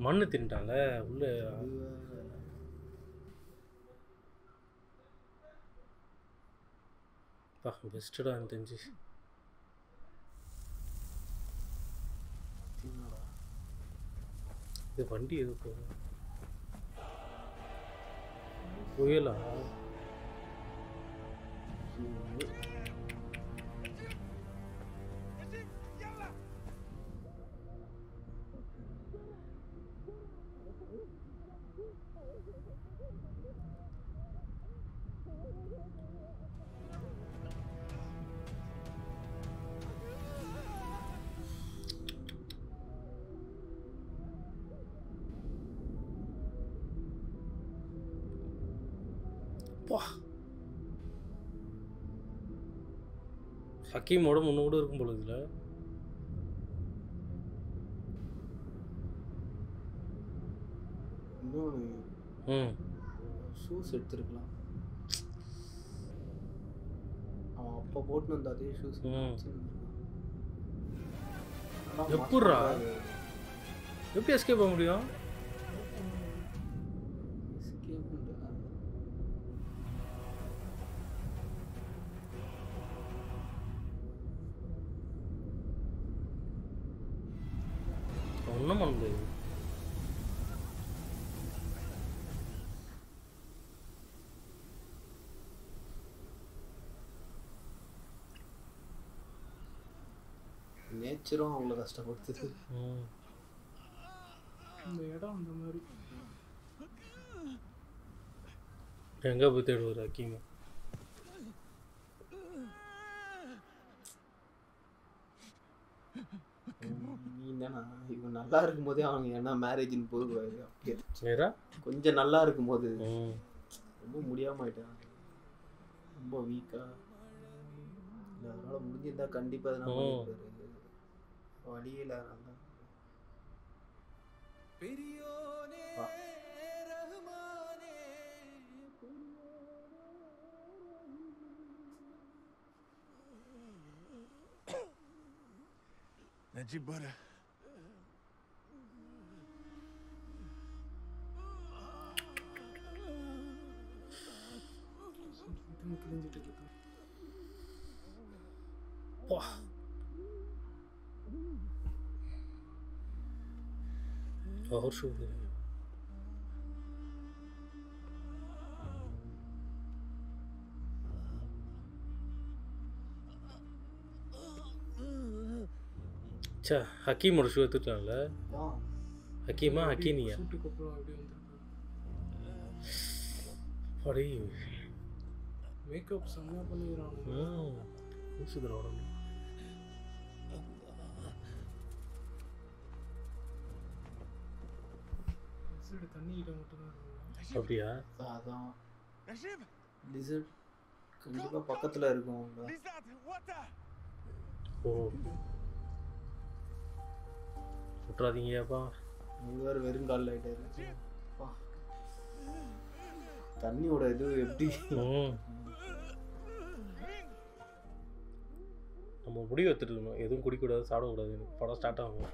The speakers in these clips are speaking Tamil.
மண்ணு தின்ட்டான்ல உள்ள. பெஸ்டடா எனக்கு தெரிஞ்சு. இது வண்டி எது போகும்? புயலா? ஹக்கீமோட முன்னோடு இருக்கும் போல இதுல. ஷூஸ் எடுத்துருக்கலாம். அவன் அப்போ போட்டு வந்த அதே ஷூஸ். எப்படிரா எப்படி எஸ்கேப் ஆக முடியும்? ஒன்றும் பண்ண முடியாது. நேச்சரும் அவ்வளோ கஷ்டப்படுத்துது. இந்த இடம் அந்த மாதிரி எங்கே போய் தேடுவார் ஹக்கீம்? இவன் நல்லா இருக்கும் போதே அவங்க என்ன மேரேஜ்னு போடுவாரு. அப்படியே கொஞ்சம் நல்லா இருக்கும் போது ரொம்ப முடியாம ஆயிட்டான். ரொம்ப வீக்கா. அதனால முடிஞ்சிருந்தா கண்டிப்பா வழியில நல்லா Najib brother. और शो है अच्छा हकीम और शो எடுத்துட்டான்ல. ஹக்கீமா ஹக்கீனியா ஷூட்டுக்கு அப்புறம் அப்படியே வந்திருக்காரு. அடே மேக்கப் செம்மையா பண்ணிடுறாங்க. ஊசுதுற உடம்பு. தண்ணி கிட்ட மட்டும்தான். அப்படியா? அதான் லிசர்ட் கண்டிப்பா பக்கத்துல இருக்கும். ஓ விட்டுறாதீங்கப்பா. வேறு வெறுங்காலில் ஆகிட்டாரு. தண்ணியோட இது எப்படி நம்ம முடிவு எடுத்துட்டு இருக்கணும். எதுவும் குடிக்கூடாது, சாப்பிடக்கூடாது. படம் ஸ்டார்ட் ஆகும்.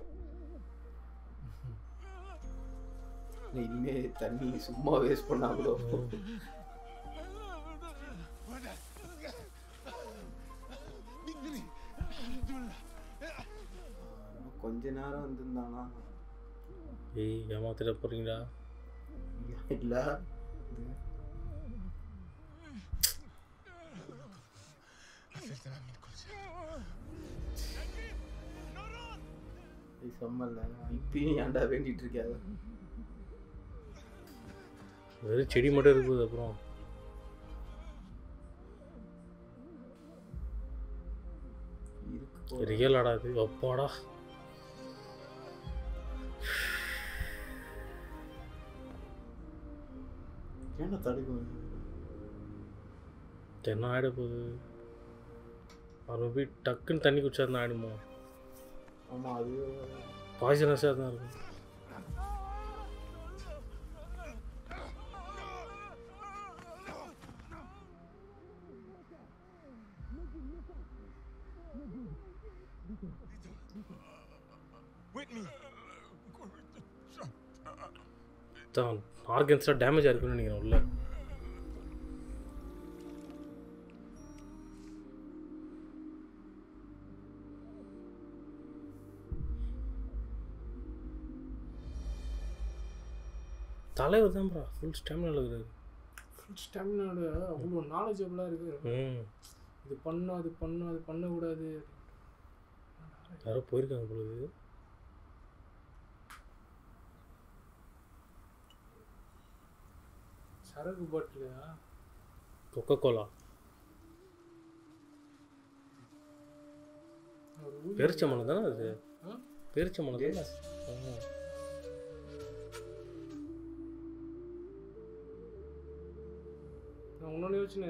இனிமே தண்ணி சும்மா வேஸ்ட் பண்ணா கூட கொஞ்ச நேரம் வந்திருந்தானா. ஏய் ஏமாத்திட போறீங்களா? இல்ல செம்மல்ல இப்பயும் ஏன்டா வேண்டிட்டு இருக்காது. வெறும் செடி மட்டும் இருக்குது. அப்புறம் ரியல் ஆடாது. அப்பாடா என்ன தடுக்கும்? என்ன ஆகிட போகுது? அவன் போய் டக்குன்னு தண்ணி குடிச்சா தான் ஆகிடுமோ? ஆமாம், அது பாய்சனஸாக தான் இருக்கும். With me. அதான் ஆர்கன்ஸ்லாம் டேமேஜ் ஆயிருக்குன்னு நினைக்கிறேன் உள்ள. தலைவர் தான் ப்ரா ஃபுல் ஸ்டாமினா இருக்கிறாரு. ஃபுல் ஸ்டாமினாடு அவ்வளோ நாலேஜபிளாக இருக்குது. இது பண்ணணும் அது பண்ணணும் அது பண்ணக்கூடாது. யாரோ போயிருக்காங்க பொழுது. சரக்கு பாட்டிலையா? கொக்கோ கோலா பேரிச்சம்பழம் தானே அது? பேரிச்சம்பழம் தானே? நான் இன்னொன்று யோசிச்சு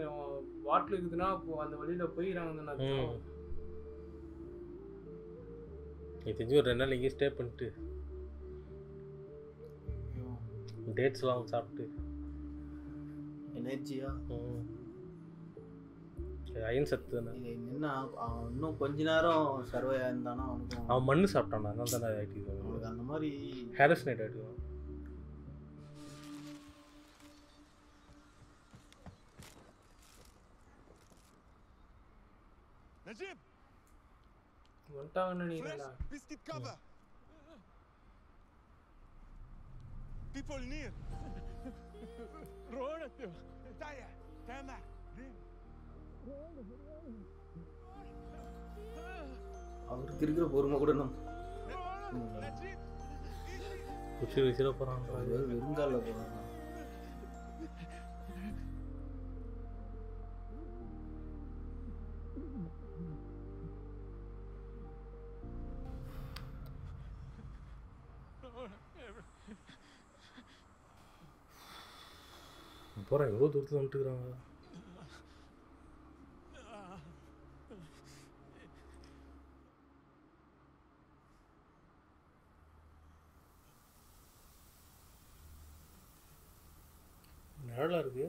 பாட்டில் இருக்குதுன்னா அப்போ அந்த வழியில் போயிடறாங்க. நீ தெரிஞ்சு ஒரு 2 நாள் இங்கே ஸ்டே பண்ணிட்டு டேட்ஸ்லாம் சாப்பிட்டு எனர்ஜியா அயன் சத்து தானே. என்ன இன்னும் கொஞ்ச நேரம் சர்வே இருந்தானா அவனுக்கு அவன் மண்ணு சாப்பிட்டானா அதனால தானே ஆகிட்டு அவனுக்கு அந்த மாதிரி ஹேரஸ்னேட் ஆகிட்டு. வந்துட்டாங்கன்னு நினைக்கிறேன். Biscuit cover. People near. Roll it. Taya, Tama. அவருக்கு இருக்கிற பொறுமை கூட நம்ம குச்சி வச்சுட போகிறான். வெறுங்காலில் போகிறாங்க. போகிறேன் எவ்வளோ தூரத்தில் வந்துட்டுக்கிறாங்க. நிழலாக இருக்கு.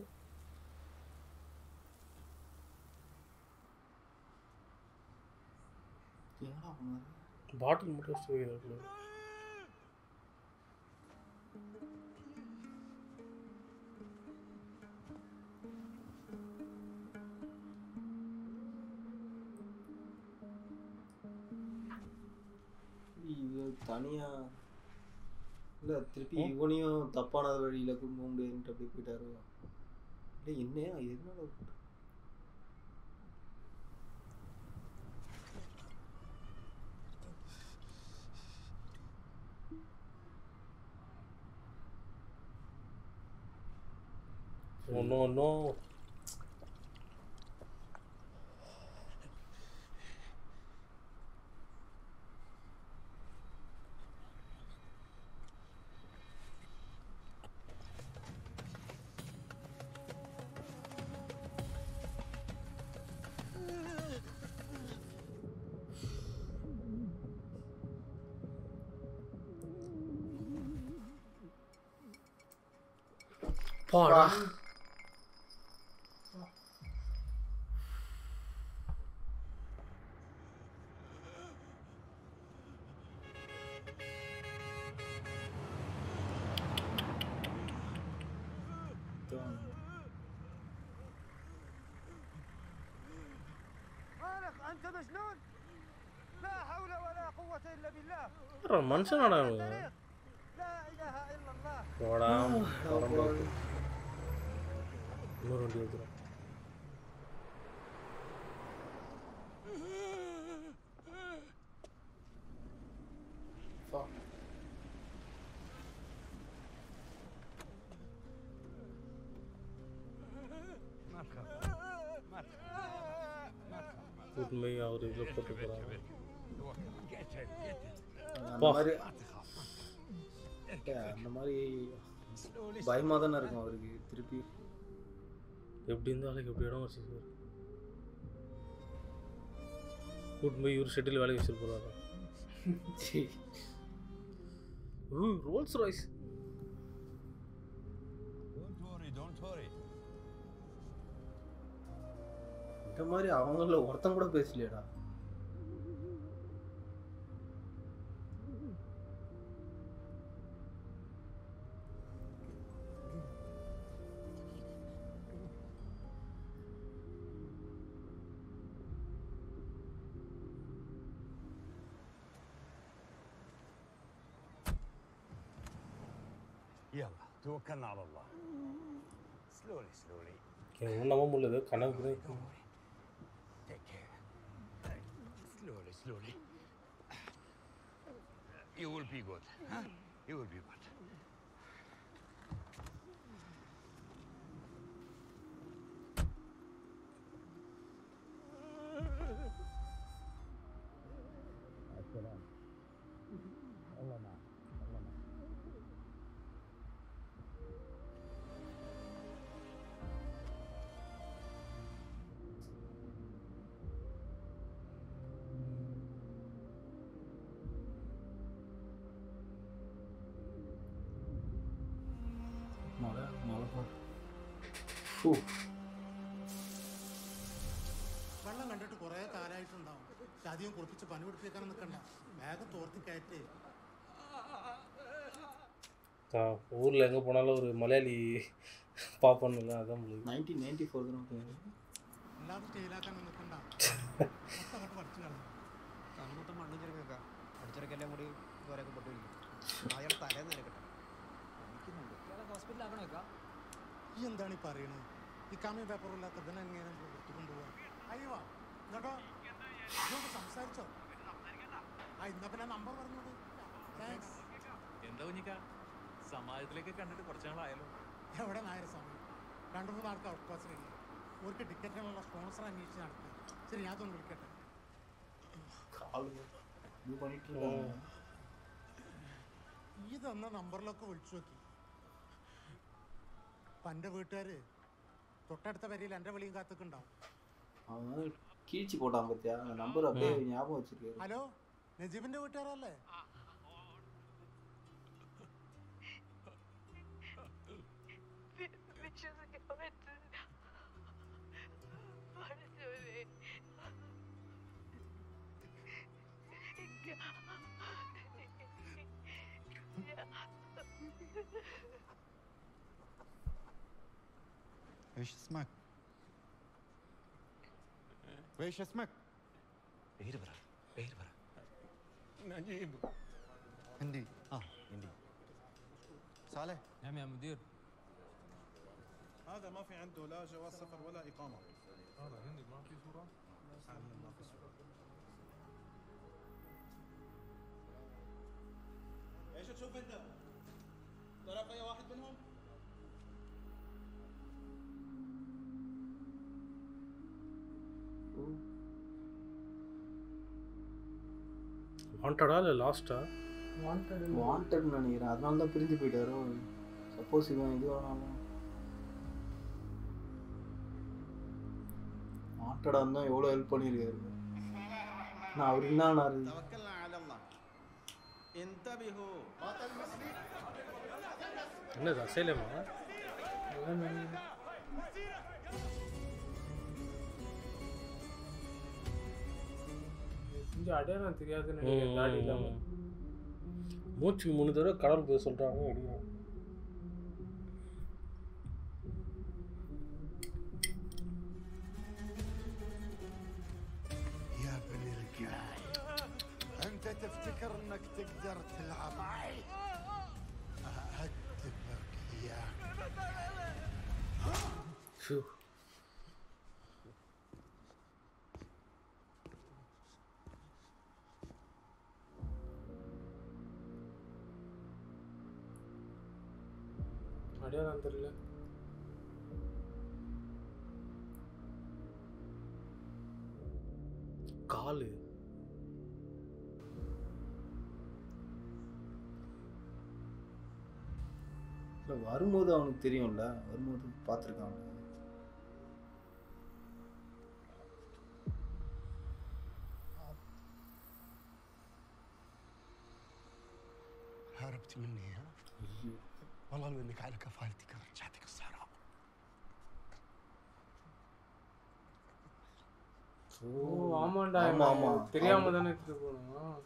பாட்டில் மட்டும் வச்சுட்டு போயிருக்காரு. இது தனியா இல்லை திருப்பி இவனையும் தப்பான வழியில் கொண்டு போக முடியாதுன்ட்டு அப்படி போயிட்டாரு. இல்லை என்னையா எதனால ஒன்றும் பாடா. أنت مجنون؟ لا حول ولا قوة إلا بالله. மனுஷனாடா لا إله إلا الله. போடா இன்னொரு வண்டி வந்துடும். உண்மை அவர் இதில் போட்டு போகிறாங்க. அந்த மாதிரி பயமாக தானே இருக்கும் அவருக்கு. திருப்பி எப்படி இருந்தாலும் எப்படி இடம் வச்சு சார் கூட்டு போய் இவர் ஷெட்டில் வேலைக்கு வச்சுட்டு போகிறாங்க. Rolls Royce. இந்த மாதிரி அவங்கள ஒருத்தன் கூட பேசலையடா. يلا توكلنا على الله. Slowly, slowly. எனக்கு நம்ப முடியல கனவு Don't worry. Take care. Slowly, slowly. You will be good. Huh? You will be good. മഴ വെള്ളം കണ്ടിട്ട് കുറേ കാലമായിട്ടുണ്ടാവും. അധികം കുളിപ്പിച്ച് പനി പിടിപ്പിക്കാൻ നിൽക്കണ്ട. വേഗം തോർത്തി കയറ്റി. ஊரில் எங்கே போனாலும் ஒரு மலையாளி பார்ப்போம்ல அதான் 1994 അല്ലാതെ സ്റ്റേയിലാക്കാൻ നിൽക്കണ്ട. മൊത്തം അങ്ങോട്ട് പഠിച്ചു കളഞ്ഞു. മൊത്തം മണ്ണും ചെറുക്കൊക്കെ അടിച്ചിറക്കെല്ലാം കൂടി കുറേയൊക്കെ പൊട്ടിരിക്കും. അയാൾ തലേന്ന് നിരക്കട്ടെ ഹോസ്പിറ്റലാക്കണോ വെക്കാം. ഈ എന്താണ് ഈ പറയണത്? ഈ കമ്മി പേപ്പറില്ലാത്ത ഇതിനെ എങ്ങനെ എടുത്തുകൊണ്ടുപോവാ? അയ്യോ എന്നിട്ടോ ഇതൊക്കെ സംസാരിച്ചോ? ഇന്നാ പിന്നെ നമ്പർ പറഞ്ഞോളൂ. താങ്ക്സ്. എന്താ കുഞ്ഞിക്ക സമാജത്തിലേക്ക് കണ്ടിട്ട് കുറച്ച് നാളായാലോ? എവിടെ നായര സമയം 2-3 ആൾക്ക് ഔട്ട് പാസ് കഴിഞ്ഞു. അവർക്ക് ടിക്കറ്റിനുള്ള സ്പോൺസർ അന്വേഷിച്ച് നടക്കുക. ശരി ഞാൻ തോന്നുന്നു വിളിക്കട്ടെ. ഈ തന്ന നമ്പറിലൊക്കെ വിളിച്ചു നോക്കി. അപ്പം എൻ്റെ വീട്ടുകാർ തൊട്ടടുത്ത വരിയിൽ എൻ്റെ വിളിയും കാത്തുക്കുണ്ടാവും. കീഴ്ச்சி போட்டான் பத்தியா அந்த நம்பர் அப்படியே ஞாபகம் வச்சிருக்காரு. ഹലോ നജീബിൻ്റെ വീട്ടുകാരല്ലേ? ايش اسمك؟ وايش اسمك؟ പേര് പറ نجيب. هندي هندي. صالح. نعم يا مدير. هذا ما في عنده لا جواز سفر ولا إقامة. هذا هندي ما في صورة؟ ما في صورة. ايش تشوف انت؟ تعرف اي واحد منهم؟ வாண்டடா இல்லை லாஸ்ட்டா? வாண்டட்னு நினைக்கிறேன். அதனால தான் பிரிஞ்சு போயிட்டாரோ. சப்போஸ் இவன் இது வேணாலும் வாண்டடா இருந்தால் எவ்வளோ ஹெல்ப் பண்ணியிருக்காரு. நான் அவர் என்ன توكلنا على الله. انتبهوا. என்னது அசைலமா? கொஞ்சம் அடையாளம் தெரியாதுன்னு நினைக்கிறேன். தாடி இல்லாமல் மூச்சுக்கு 3 தடவை கடவுள் போய் சொல்கிறாங்க. அடிக்கிறாங்க. يا ابن الرجال انت تفتكر انك تقدر تلعب معي؟ اهدبك اياك. ஷூ அடையாளம் தெரியல. காலு வரும்போது அவனுக்கு தெரியும்ல. வரும்போது பார்த்துருக்கான். هربت مني ها؟ والله لو انك على كفالتي كان رجعتك الصحراء. ஓ ஆமாண்டா. ஆமா. தெரியாம தானே எடுத்துட்டு போனோம்.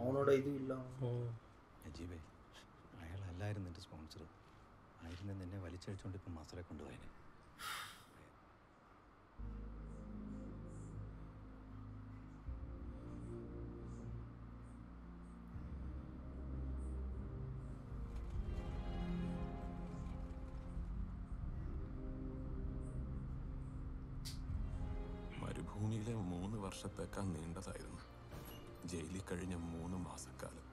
அவனோட இது இல்லை. നജീബേ അയാളല്ലായിരുന്നു എൻ്റെ സ്പോൺസർ. ആയിരുന്നു എന്നെ വലിച്ചഴിച്ചുകൊണ്ട് ഇപ്പം മസറെ കൊണ്ടുപോയനെ. വർഷത്തേക്കാൾ നീണ്ടതായിരുന്നു. ജയിലിൽ കഴിഞ്ഞ 3 മാസക്കാലം.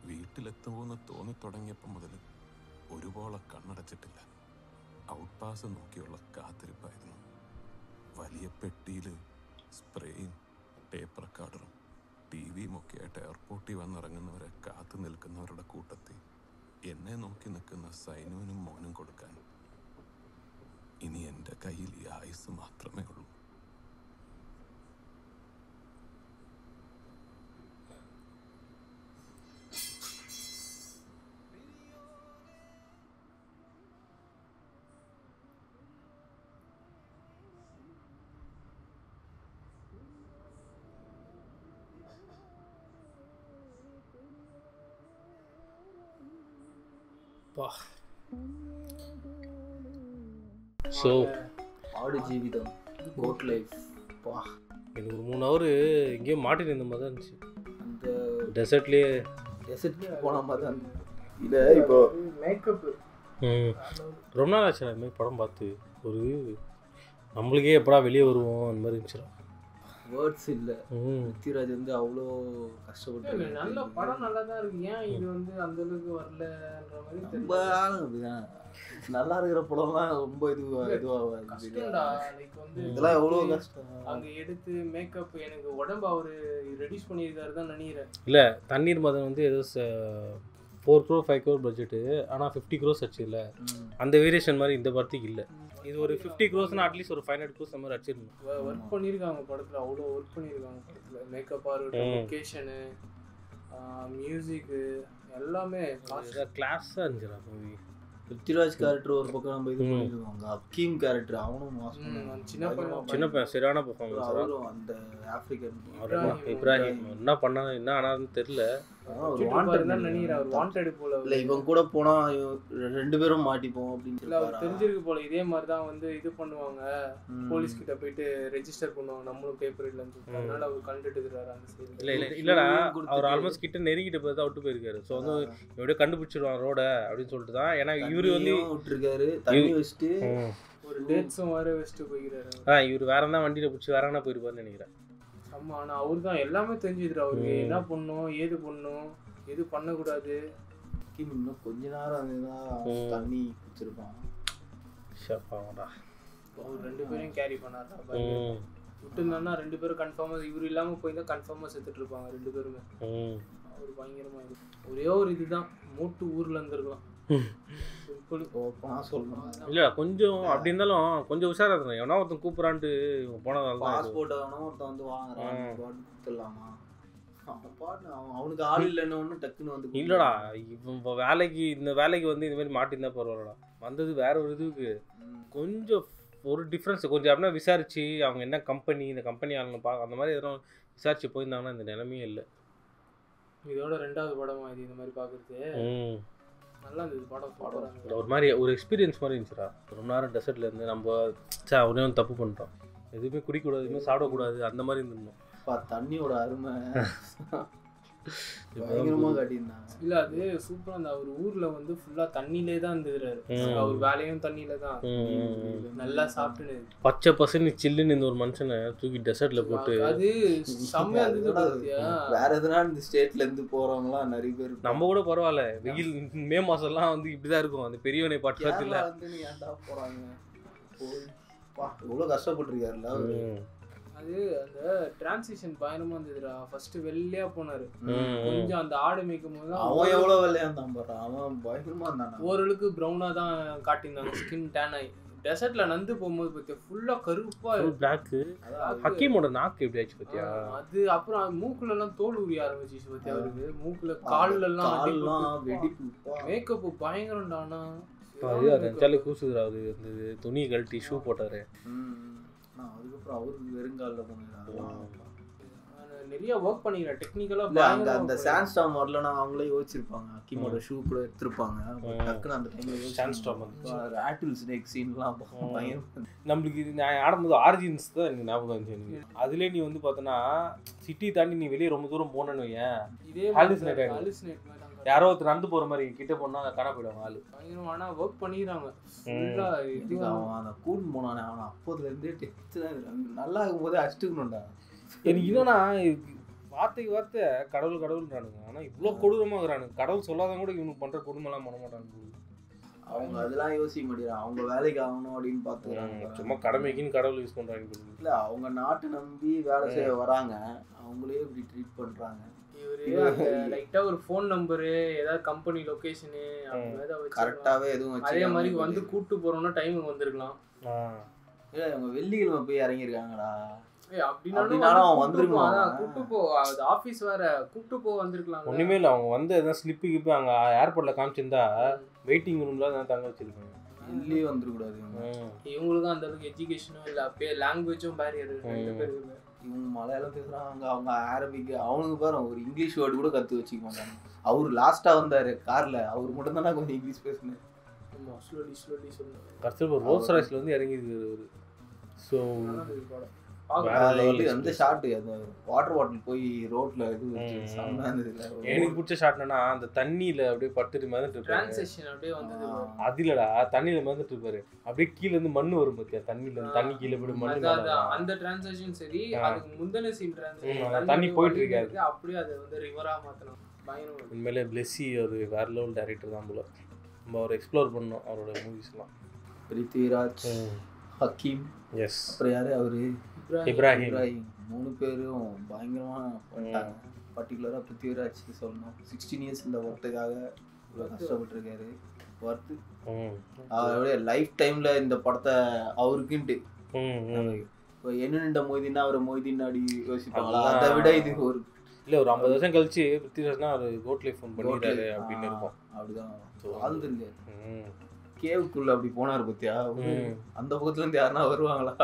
വീട്ടിലെത്തുമെന്ന് തോന്നിത്തുടങ്ങിയപ്പോൾ മുതൽ ഒരുപോലെ കണ്ണടച്ചിട്ടില്ല. Out pass നോക്കിയുള്ള കാത്തിരിപ്പായിരുന്നു. വലിയ പെട്ടിയിൽ സ്പ്രേയും ടേപ്പ് റെക്കോർഡറും TV-യും ഒക്കെ ആയിട്ട് എയർപോർട്ടിൽ വന്നിറങ്ങുന്നവരെ കാത്തു നിൽക്കുന്നവരുടെ കൂട്ടത്തിൽ എന്നെ നോക്കി നിൽക്കുന്ന സൈനുവിനും മോനും കൊടുക്കാൻ ഇനി എൻ്റെ കയ്യിൽ ഈ ആയുസ് മാത്രമേ ഉള്ളൂ. So Aadu Jeevitham code life பா எனக்கு ஒரு 3 ஹவர் எங்கேயோ மாட்டிட்டு இருந்த மாதிரி தான் இருந்துச்சு. அந்த டெசர்ட்லேயே போன மாதிரி தான் இல்லை. இப்போ மேக்கப் ரொம்ப நாள் ஆச்சு அதுமாதிரி படம் பார்த்து. ஒரு நம்மளுக்கே எப்படா வெளியே வருவோம் அந்த மாதிரி இருந்துச்சு. வேர்ட்ஸ் இல்லை. ரித்திராஜ் வந்து அவ்வளோ கஷ்டப்பட்டு நல்ல படம் நல்லா தான் இருக்கு. ஏன் இது வந்து அந்த அளவுக்கு வரலன்ற மாதிரி ரொம்ப அப்படிதான். நல்லா இருக்கிற படம்லாம் ரொம்ப இதுவாக கஷ்டம்டா. லைக் வந்து இதெல்லாம் எவ்வளோ கஷ்டம். அங்கே எடுத்து மேக்கப் எனக்கு உடம்பு அவர் ரெடியூஸ் பண்ணியிருக்காரு தான் நினைக்கிறேன். இல்லை தண்ணீர் மதன் வந்து ஏதோ 4 crore 5 crore பட்ஜெட்டு, ஆனால் 50 crores ஆச்சு. இல்லை அந்த வேரியேஷன் மாதிரி இந்த படத்துக்கு இல்லை. இது ஒரு 50 crores அட்லீஸ்ட் ஒரு 500 crores அந்த மாதிரி அடிச்சிருந்தோம். ஒர்க் பண்ணியிருக்காங்க படத்தில், அவ்வளோ ஒர்க் பண்ணியிருக்காங்க படத்தில். மேக்கப்பாக இருக்கட்டும், லொக்கேஷனு, மியூசிக்கு எல்லாமே கிளாஸாக இருந்துச்சுடா மூவி. ரித்திராஜ் கேரக்டர் ஒரு பக்கம் நம்ம இது பண்ணிருக்காங்க. அக்கீம் கேரக்டர் அவனும் சின்ன பையன் சரியான பெர்ஃபார்மன்ஸ். அவரும் அந்த ஆப்பிரிக்கன் இப்ராஹிம் என்ன பண்ணா என்ன ஆனான்னு தெரியல. இல்லை இவன் கூட போனா 2 பேரும் மாட்டிப்போம் அப்படின்னு அவர் தெரிஞ்சிருக்கு போல. இதே மாதிரி தான் வந்து இது பண்ணுவாங்க, போலீஸ் கிட்ட போயிட்டு ரெஜிஸ்டர் பண்ணுவாங்க, நம்மளும் பேப்பர் இல்லைன்னு. அதனால அவர் கண்டுட்டு இருக்கிறாரு அந்த சைடு. இல்லடா அவர் ஆல்மோஸ்ட் கிட்ட நெருங்கிட்டு போய் தான் விட்டு போயிருக்காரு. ஸோ வந்து எப்படியோ கண்டுபிடிச்சிடுவான் ரோட அப்படின்னு சொல்லிட்டு தான். ஏன்னா இவரு வந்து விட்டுருக்காரு தண்ணி வச்சுட்டு ஒரு டேட்ஸும் வேற வச்சுட்டு போயிருக்காரு. இவர் வேற என்ன வண்டியில பிடிச்சி வேற என்ன போயிருப்பாருன்னு நினைக்கிறேன். ஆமா, ஆனா அவரு தான் எல்லாமே தெரிஞ்சுதுரு. அவருக்கு என்ன பண்ணணும், ஏது பண்ணணும், எது பண்ணக்கூடாது. இன்னும் கொஞ்ச நேரம் தண்ணி குடிச்சிருப்பான். அவர் 2 பேரையும் கேரி பண்ணாரா விட்டு இருந்தாருன்னா 2 பேரும் கன்ஃபார்மா இவர் இல்லாம போயிருந்தா கன்ஃபார்மா செத்துட்டு இருப்பாங்க 2 பேருமே. அவர் பயங்கரமா இது ஒரே ஒரு இதுதான் மூட்டு ஊர்ல இருந்திருக்கலாம். இல்ல கொஞ்சம் அப்படி இருந்தாலும் கொஞ்சம் உஷாரா இருக்கணும். எவனா ஒருத்தன் கூப்பிடான்ட்டு போனதால பாஸ்போர்ட் ஒருத்தன் வந்து வாங்குறான் கொடுத்துடலாமா அவனுக்கு ஆள் இல்லைன்னு டக்குன்னு வந்து இல்லடா. இவன் வேலைக்கு இந்த வேலைக்கு வந்து இந்த மாதிரி மாட்டிருந்தா பரவாயில்லடா. வந்தது வேற ஒரு இதுக்கு கொஞ்சம் ஒரு டிஃப்ரென்ஸ் கொஞ்சம் அப்படின்னா விசாரிச்சு அவங்க என்ன கம்பெனி இந்த கம்பெனி ஆளுங்க அந்த மாதிரி எதனா விசாரிச்சு போயிருந்தாங்கன்னா இந்த நிலைமையே இல்லை. இதோட 2வது படமா இது இந்த மாதிரி பார்க்குறது நல்லா இருந்தது படம். ஒரு மாதிரி ஒரு எக்ஸ்பீரியன்ஸ் மாதிரி இருந்துச்சுடா. ரொம்ப நேரம் டெசர்ட்ல இருந்து நம்ம ஒரே ஒன்று தப்பு பண்ணிட்டோம். எதுவுமே குடிக்கூடாது, எதுவுமே சாப்பிடக்கூடாது, அந்த மாதிரி இருந்துருந்தோம். தண்ணியோட அருமை பயங்கரமாக காட்டியிருந்தாங்க. இல்லை அது சூப்பராக அந்த அவர் ஊரில் வந்து ஃபுல்லாக தண்ணியிலே தான் இருந்துக்கிறாரு. அவர் வேலையும் தண்ணியில தான் நல்லா சாப்பிட்டு பச்சை பசங்க சில்லுன்னு இந்த ஒரு மனுஷனை தூக்கி டெசர்ட்ல போட்டு அது செம்மையா இருந்தது. வேற எதுனா இந்த ஸ்டேட்ல இருந்து போறவங்களாம் நிறைய பேர். நம்ம கூட பரவாயில்ல, வெயில் மே மாசம்லாம் வந்து இப்படிதான் இருக்கும். அந்த பெரியவனை பாட்டு இல்லை ஏன்டா போறாங்க, இவ்வளோ கஷ்டப்பட்டுருக்காருல்ல அவரு. அது அந்த டிரான்சிஷன் பயங்கரமா இருந்ததுடா. ஃபர்ஸ்ட் வெள்ளையா போனாரு, கொஞ்சம் அந்த ஆடு மேய்க்கும் போது அவன் எவ்வளவு வெள்ளையா இருந்தான் பாரு. அவன் பயங்கரமா இருந்தான். ஓரளவுக்கு ப்ரௌனா தான் காட்டியிருந்தாங்க, ஸ்கின் டேன் ஆகி. டெசர்ட்ல நந்து போகும்போது பத்தியா ஃபுல்லா கருப்பா பிளாக். ஹக்கீமோட நாக்கு எப்படி ஆச்சு பத்தியா? அது அப்புறம் மூக்குல எல்லாம் தோல் உரிய ஆரம்பிச்சிச்சு பத்தியா அவருக்கு. மூக்குல கால்ல எல்லாம் மேக்கப் பயங்கரம்டானா. கூசுதுரா. அது துணி கழட்டி ஷூ போட்டாரு. அதுக்கப்புறம் அவருக்கு வெறுங்காலில் போனாங்க. நிறைய ஒர்க் பண்ணிக்கிறேன் டெக்னிக்கலா. அந்த சாண்ட் ஸ்டார்ம் வரலன்னா அவங்களே யோசிச்சிருப்பாங்க, ஹக்கீமோட ஷூ கூட எடுத்திருப்பாங்க. டக்குன்னு அந்த டைம்ல சாண்ட் ஸ்டார்ம் ராட்டில் ஸ்னேக் சீன்லாம் நம்மளுக்கு இது நான் ஆடும்போது ஆரிஜின்ஸ் தான் எனக்கு ஞாபகம் வந்துச்சு. அதுலேயே நீ வந்து பார்த்தோன்னா சிட்டி தாண்டி நீ வெளியே ரொம்ப தூரம் போனேன்னு வையேன், இதே ஹாலுசினேட் யாரோ ஒருத்தர் நடந்து போகிற மாதிரி கிட்ட போனால் காண போயிடுவாங்க ஆள். பயங்கரமாக ஆனால் ஒர்க் பண்ணிடுறாங்க இதுக்கு அவன் அந்த கூட்டு போனானே அவன் அப்போதுலேருந்தே டென்த்து தான் நல்லா இருக்கும்போதே அடிச்சுக்கணும்டா. எனக்கு என்னன்னா வார்த்தைக்கு வார்த்தை கடவுள் கடவுள்ன்றானுங்க. ஆனால் இவ்வளோ கொடூரமாக இருக்கிறானுங்க. கடவுள் சொல்லாதான் கூட இவனுக்கு பண்ணுற கொடுமைலாம் பண்ண மாட்டானுங்க. அவங்க அதெல்லாம் யோசிக்க மாட்டேங்கிறாங்க. அவங்க வேலைக்கு ஆகணும் அப்படின்னு பார்த்துக்கிறாங்க. சும்மா கடமைக்குன்னு கடவுள் யூஸ் பண்ணுறாங்க. இல்லை அவங்க நாட்டை நம்பி வேலை செய்ய வராங்க, அவங்களே இப்படி ட்ரீட் பண்ணுறாங்க. இவரு லைட்டாக ஒரு ஃபோன் நம்பரு ஏதாவது கம்பெனி லொக்கேஷனு கரெக்டாகவே எதுவும் வச்சு அதே மாதிரி வந்து கூப்பிட்டு போகிறோன்னா டைமுக்கு வந்திருக்கலாம். இல்லை அவங்க வெள்ளிக்கிழமை போய் இறங்கியிருக்காங்கடா. அப்படின்னாலும் அவன் வந்துருக்கான். கூப்பிட்டு போ, அது ஆஃபீஸ் வேற, கூப்பிட்டு போ வந்திருக்கலாம். ஒன்றுமே இல்லை, அவங்க வந்து எதாவது ஸ்லிப்பு கிப்பு அங்கே ஏர்போர்ட்டில் காமிச்சிருந்தா வெயிட்டிங் ரூமில் தான் தங்க வச்சிருக்காங்க. வெளியே வந்துடக்கூடாது. இவங்களுக்கும் அந்த அளவுக்கு எஜுகேஷனும் இல்லை, அப்படியே லாங்குவேஜும் பேரியர். இவங்க மலையாளம் பேசுகிறாங்க, அவங்க அரபிக்கு. அவனுக்கு பாரு ஒரு இங்கிலீஷ் வேர்டு கூட கற்று வச்சுக்க மாட்டாங்க. அவர் லாஸ்ட்டாக வந்தார் காரில், அவர் மட்டும் தானே கொஞ்சம் இங்கிலீஷ் பேசுனேன். ஸ்லோலி சொல்லுவாங்க. கடைசியில் ரோல்ஸ் ராய்ஸில் வந்து இறங்கியிருக்காரு. ஸோ அந்த ஷாட்டு அந்த வாட்டர் பாட்டில் போய் ரோட்ல இது எனக்கு பிடிச்ச ஷாட்னா அந்த தண்ணியில அப்படியே படுத்துட்டு மிதந்துட்டு இருப்பாரு. அது இல்லடா, தண்ணியில மிதந்துட்டு இருப்பாரு, அப்படியே கீழே இருந்து மண்ணு வரும் பாத்தியா, தண்ணியில தண்ணி கீழே போய் மண்ணு. அந்த டிரான்சாக்ஷன் சரி, அதுக்கு முந்தின சீன் டிரான்சாக்ஷன் தண்ணி போயிட்டு இருக்காரு, அப்படியே அது வந்து ரிவரா மாத்தணும். உண்மையிலே பிளெஸி ஒரு வேற லெவல் டைரக்டர் தான் போல. நம்ம அவர் எக்ஸ்ப்ளோர் பண்ணோம் அவரோட மூவிஸ்லாம். பிருத்விராஜ், ஹக்கீம், எஸ், அப்புறம் யாரு அவரு இப்ராஹிம். 3 பேரும் பயங்கரமாக பண்ணிட்டாங்க. பர்டிகுலராக பிருத்விராஜ் சொல்லணும். 16 இயர்ஸ் இந்த ஒர்க்குக்காக இவ்வளோ கஷ்டப்பட்டுருக்காரு. ஒர்த்து அவருடைய லைஃப் டைமில் இந்த படத்தை அவருக்குன்ட்டு இப்போ என்ன மொய்தீன்னா அவர் மொய்தீன் அடி யோசிப்பாங்களா, அதை விட இது ஒரு இல்லை ஒரு 50 வருஷம் கழிச்சு பிருத்விராஜ்னா அவர் கோட்லே ஃபோன் பண்ணிட்டாரு அப்படின்னு இருக்கும். அப்படிதான் வாழ்ந்துருக்காரு. கேவுக்குள்ள அப்படி போனார் பத்தியா, அந்த பக்கத்துல இருந்து யாருன்னா வருவாங்களா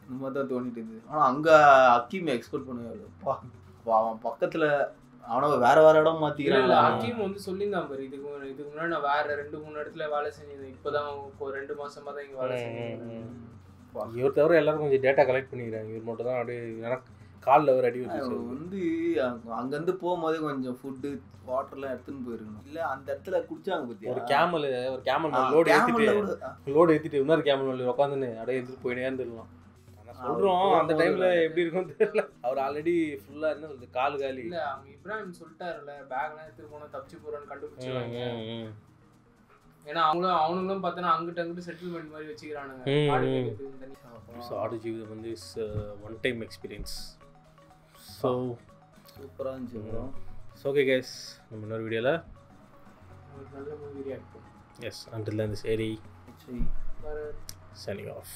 அந்த மாதிரி தான் தோணிட்டு இருந்தது. ஆனால் அங்கே ஹக்கீம் எக்ஸ்பெக்ட் பண்ணுவாரு. அவன் பக்கத்தில் அவனை வேற இடம் மாற்றிக்கிறாங்க. ஹக்கீம் வந்து சொல்லியிருந்தான் பாரு, இதுக்கு முன்னாடி நான் வேற 2-3 இடத்துல வேலை செஞ்சது, இப்போதான் இப்போ 2 மாசமா தான் இங்கே வேலை செஞ்சேன். இவர் தவிர எல்லாரும் கொஞ்சம் டேட்டா கலெக்ட் பண்ணிக்கிறாங்க, இவர் மட்டும் தான் அப்படியே எனக்கு காலில் ஒரு அடி வந்து அங்கேருந்து போகும்போதே கொஞ்சம் ஃபுட்டு வாட்டர்லாம் எடுத்துன்னு போயிருக்கணும். இல்லை அந்த இடத்துல குடிச்சாங்க பற்றி ஒரு கேமல் லோடு ஏற்றிட்டு இன்னொரு கேமல் மேலே உட்காந்துன்னு அப்படியே எடுத்துட்டு போயினே இருந்துடலாம். சொல்றோம் அந்த டைம்ல எப்படி இருக்கும் தெரியல. அவர் ஆல்ரெடி ஃபுல்லா என்ன சொல்றது கால் காலி. இல்ல அவங்க இப்ராஹிம் சொல்லிட்டாருல, பேக்லாம் எடுத்து போனா தப்பிச்சு போறோன்னு கண்டுபிடிச்சிருவாங்க. ஏன்னா அவங்களும் பார்த்தனா அங்கிட்டு செட்டில்மெண்ட் மாதிரி வச்சுக்கிறானுங்க. ஸோ ஆடு ஜீவிதம் வந்து is one time experience. So சூப்பராக இருந்துச்சு. ஓகே கைஸ், நம்ம இன்னொரு வீடியோவில் நல்ல மூவி ரியாக்ட் பண்ணுவோம். Yes, until then this Eri signing off.